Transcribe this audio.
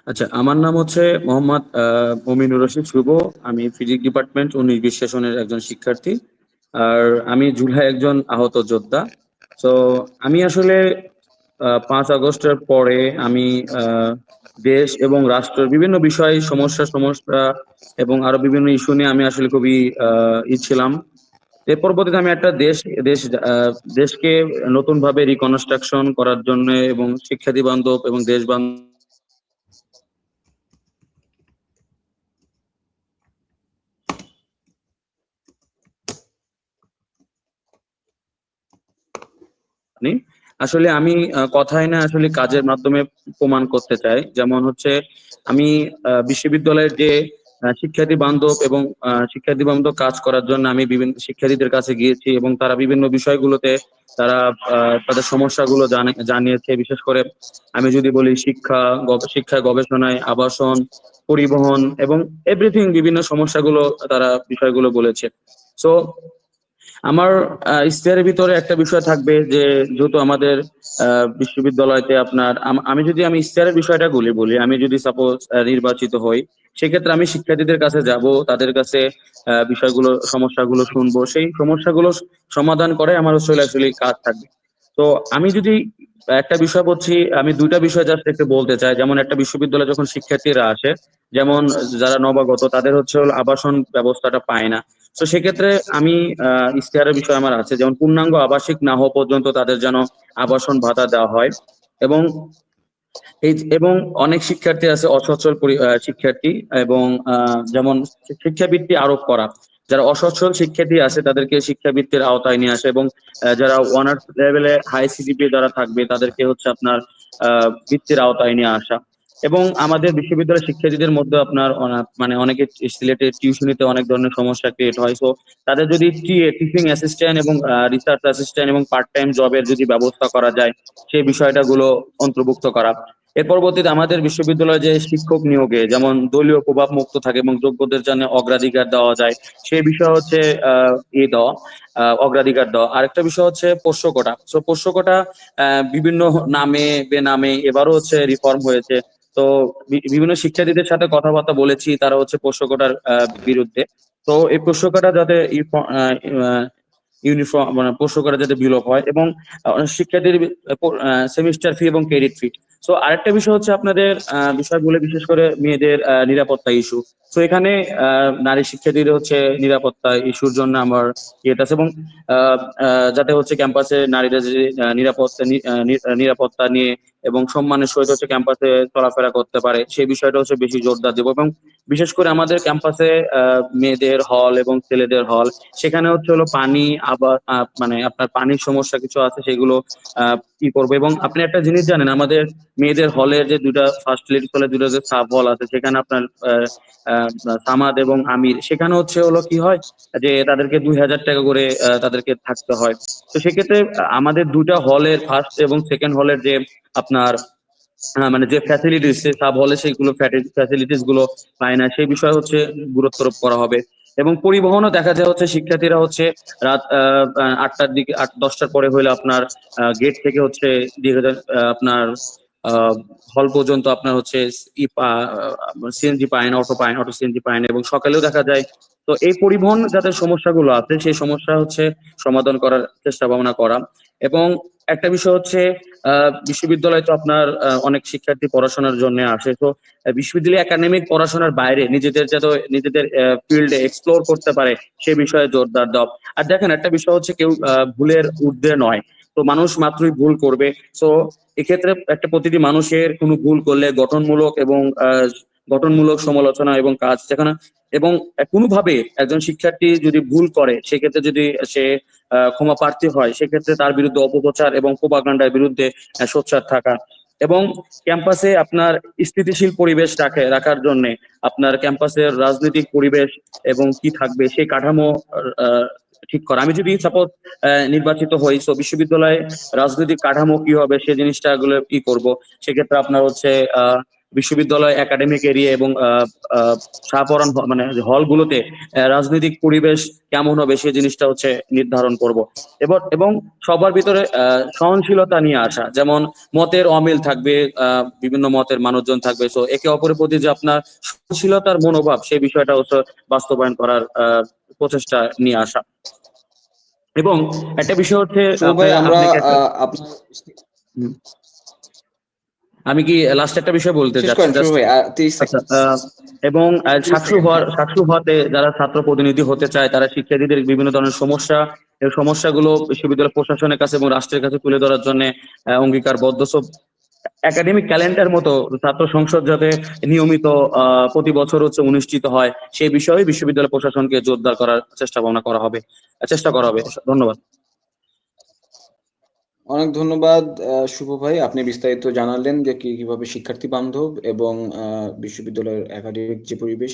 আচ্ছা, আমার নাম হচ্ছে মোহাম্মদ মমিনুর রশিদ শুভ। আমি ফিজিক্স ডিপার্টমেন্ট 19-20 সেশনের একজন শিক্ষার্থী। আর আমি জুলাই একজন আহত যোদ্ধা। তো আমি আসলে 5 আগস্টের পরে আমি আহ, দেশ এবং রাষ্ট্রের বিভিন্ন বিষয় সমস্যা সমস্যা এবং আরো বিভিন্ন ইস্যু নিয়ে আমি আসলে খুবই ছিলাম। এর পরবর্তীতে আমি একটা দেশ আহ, দেশকে নতুন ভাবে রিকনস্ট্রাকশন করার জন্য এবং শিক্ষার্থী বান্ধব এবং দেশ বান্ধব আপনি আসলে আমি কথায় না আসলে কাজের মাধ্যমে প্রমাণ করতে চাই। যেমন হচ্ছে আমি বিশ্ববিদ্যালয়ের যে শিক্ষার্থী বান্ধব কাজ করার জন্য আমি বিভিন্ন শিক্ষার্থীদের কাছে গিয়েছি এবং তারা বিভিন্ন বিষয়গুলোতে তারা তাদের সমস্যাগুলো জানিয়েছে। বিশেষ করে আমি যদি বলি শিক্ষা গবেষণায় আবাসন, পরিবহন এবং এভরিথিং বিভিন্ন সমস্যাগুলো তারা বিষয়গুলো বলেছে। সো আমার ইশতেহারের ভিতরে একটা বিষয় থাকবে যে যেহেতু আমাদের বিশ্ববিদ্যালয়তে আমি ইশতেহারের বিষয়টা বলি আমি যদি সাপোজ নির্বাচিত হই, সেক্ষেত্রে আমি শিক্ষার্থীদের কাছে যাব, তাদের কাছে সমস্যাগুলো শুনবো, সেই সমস্যাগুলো সমাধান করে আমার আসলে কাজ থাকবে। তো আমি যদি একটা বিষয় বলছি, আমি দুইটা বিষয় জাস্ট একটু বলতে চাই। যেমন একটা বিশ্ববিদ্যালয়ে যখন শিক্ষার্থীরা আসে, যেমন যারা নবাগত তাদের হলো আবাসন ব্যবস্থাটা পায় না। তো সেক্ষেত্রে আমি ইশতেহারের বিষয় আমার আছে, যেমন পূর্ণাঙ্গ আবাসিক না হওয়া পর্যন্ত তাদের যেন আবাসন ভাতা দেওয়া হয়। এবং এবং অনেক শিক্ষার্থী আছে শিক্ষার্থী, এবং যেমন শিক্ষাবৃত্তি আরোপ করা, যারা অসচ্ছল শিক্ষার্থী আছে তাদেরকে শিক্ষাবৃত্তির আওতায় নিয়ে আসে, এবং যারা অনার্স লেভেলে হাই সিজিপিএ যারা থাকবে তাদেরকে হচ্ছে আপনার বৃত্তির আওতায় নিয়ে আসা। এবং আমাদের বিশ্ববিদ্যালয়ের শিক্ষার্থীদের মধ্যে আপনার মানে অনেকে সিলেটের টিউশনিতে অনেক ধরনের সমস্যা ক্রিয়েট হয়। তো তাদের যদি টিচিং অ্যাসিস্ট্যান্ট এবং রিসার্চ অ্যাসিস্ট্যান্ট এবং পার্ট টাইম জবের যদি ব্যবস্থা করা যায়, সেই বিষয়টা গুলো অন্তর্ভুক্ত করা। এর পরবর্তীতে আমাদের বিশ্ববিদ্যালয়ে যে শিক্ষক নিয়োগে যেমন দলীয় প্রভাব মুক্ত থাকে এবং যোগ্যদের জন্য অগ্রাধিকার দেওয়া যায়, সেই বিষয় হচ্ছে আহ ইয়ে দেওয়া অগ্রাধিকার দেওয়া। আরেকটা বিষয় হচ্ছে পোষ্য কোটা। পোষ্য কোটা বিভিন্ন নামে বেনামে এবারও হচ্ছে রিফর্ম হয়েছে। তো বিভিন্ন শিক্ষার্থীদের সাথে কথাবার্তা বলেছি, তারা হচ্ছে পোষ্য কোটার বিরুদ্ধে। তো এই পোষ্য কোটা যাতে ইউনিফর্ম মানে পোষ্য কোটা যাতে বিলোপ হয়, এবং শিক্ষার্থীর সেমিস্টার ফি এবং ক্রেডিট ফি। সো আরেকটা বিষয় হচ্ছে আপনাদের বিষয় বলে বিশেষ করে মেয়েদের নিরাপত্তা ইস্যু। তো এখানে নারী শিক্ষার্থীদের হচ্ছে নিরাপত্তা ইস্যুর জন্য আমার ইয়েটা আছে, এবং যাতে হচ্ছে ক্যাম্পাসে নারীরা যে নিরাপত্তা নিয়ে এবং সম্মানের সহিত হচ্ছে ক্যাম্পাসে চলাফেরা করতে পারে, সেই বিষয়টা হচ্ছে বেশি জোরদার দেবো। এবং বিশেষ করে আমাদের ক্যাম্পাসে মেয়েদের হল এবং ছেলেদের হল, সেখানে হলো পানি, আবার মানে আপনার পানির সমস্যা কিছু আছে, সেগুলো কি করবো। এবং আপনি একটা জিনিস জানেন, আমাদের মেয়েদের হলের যে দুটা ফার্স্ট লেডিস হলে দুটো যে সাব হল আছে, সেখানে আপনার আহ, সামাদ এবং আমির, সেখানে হলো কি হয় যে তাদেরকে 2,000 টাকা করে তাদেরকে থাকতে হয়। তো সেক্ষেত্রে আমাদের দুটা হলের ফার্স্ট এবং সেকেন্ড হলের যে আপনার মানে যে ফ্যাসিলিটিস সাব হলে সেইগুলো ফ্যাসিলিটিস গুলো পায় না, সেই বিষয়ে হচ্ছে গুরুত্ব আরোপ করা হবে। এবং পরিবহনও দেখা যায় হচ্ছে শিক্ষার্থীরা হচ্ছে রাত 8টার দিকে 8-10টার পরে হইলে আপনার গেট থেকে হচ্ছে আপনার হল পর্যন্ত আপনার হচ্ছে সিএনজি পায় না, অটো সিএনজি পায় না, এবং সকালেও দেখা যায়। তো এই পরিবহন যাতে সমস্যাগুলো আছে সেই সমস্যা হচ্ছে সমাধান করার চেষ্টা ভাবনা করা। এবং একটা বিষয় হচ্ছে বিশ্ববিদ্যালয় তো আপনার অনেক শিক্ষার্থী পড়াশোনার জন্য আসে। তো বিশ্ববিদ্যালয় একাডেমিক পড়াশোনার বাইরে নিজেদের ফিল্ডে এক্সপ্লোর করতে পারে, সে বিষয়ে জোরদার দাও। আর দেখেন, একটা বিষয় হচ্ছে কেউ ভুলের ঊর্ধ্বে নয়। তো মানুষ মাত্রই ভুল করবে। তো এক্ষেত্রে একটা প্রতিটি মানুষের কোনো ভুল করলে গঠনমূলক সমালোচনা এবং কাজ যেখানে, এবং কোনোভাবে একজন শিক্ষার্থী যদি ভুল করে, সেক্ষেত্রে যদি সে ক্ষমা প্রার্থী হয়, সেক্ষেত্রে তার বিরুদ্ধে অপপ্রচার এবং প্রোপাগান্ডার বিরুদ্ধে সোচ্চার থাকা। এবং ক্যাম্পাসে আপনার স্থিতিশীল পরিবেশ রাখার জন্য আপনার ক্যাম্পাসের রাজনৈতিক পরিবেশ এবং কি থাকবে সেই কাঠামো আহ, ঠিক করা। আমি যদি সাপোজ নির্বাচিত হই, তো বিশ্ববিদ্যালয়ে রাজনৈতিক কাঠামো কি হবে সেই জিনিসটা গুলো কি করব। সেক্ষেত্রে আপনার হচ্ছে বিশ্ববিদ্যালয় একাডেমিক এরিয়া এবং শাহপরান মানে হলগুলোতে রাজনৈতিক পরিবেশ কেমন হবে সেই জিনিসটা হচ্ছে নির্ধারণ করব। এবং সবার ভিতরে সহনশীলতা নিয়ে আসা, যেমন মতের অমিল থাকবে, বিভিন্ন মতের মানুষজন থাকবে, সো একে অপরের প্রতি যে আপনার সহনশীলতার মনোভাব সেই বিষয়টা হচ্ছে বাস্তবায়ন করার প্রচেষ্টা নিয়ে আসা। এবং একটা বিষয় হচ্ছে শুভ ভাই, আমরা আপনাকে একটা আপনার হুম। আমি কি লাস্ট একটা বিষয় বলতে শেষ যাচ্ছি করেন শুভ জাস্ট। ভাই, 30 আচ্ছা, সেকেন্ড। এবং 30 সেকেন্ড, হ্যাঁ। সাক্ষী হওয়াতে যারা ছাত্র প্রতিনিধি হতে চায় তারা শিক্ষার্থীদের বিভিন্ন ধরনের সমস্যা, এই সমস্যাগুলো বিশ্ববিদ্যালয় প্রশাসনের কাছে এবং রাষ্ট্রের কাছে তুলে ধরার জন্য অঙ্গীকারবদ্ধ। সো একাডেমিক ক্যালেন্ডার মতো ছাত্র সংসদ যাতে নিয়মিত প্রতি বছর হচ্ছে অনুষ্ঠিত হয় সেই বিষয়ে বিশ্ববিদ্যালয় প্রশাসনকে জোরদার করার চেষ্টা করা হবে। ধন্যবাদ। অনেক ধন্যবাদ শুভ ভাই, আপনি বিস্তারিত জানালেন যে কিভাবে শিক্ষার্থী বান্ধব এবং বিশ্ববিদ্যালয়ের একাডেমিক যে পরিবেশ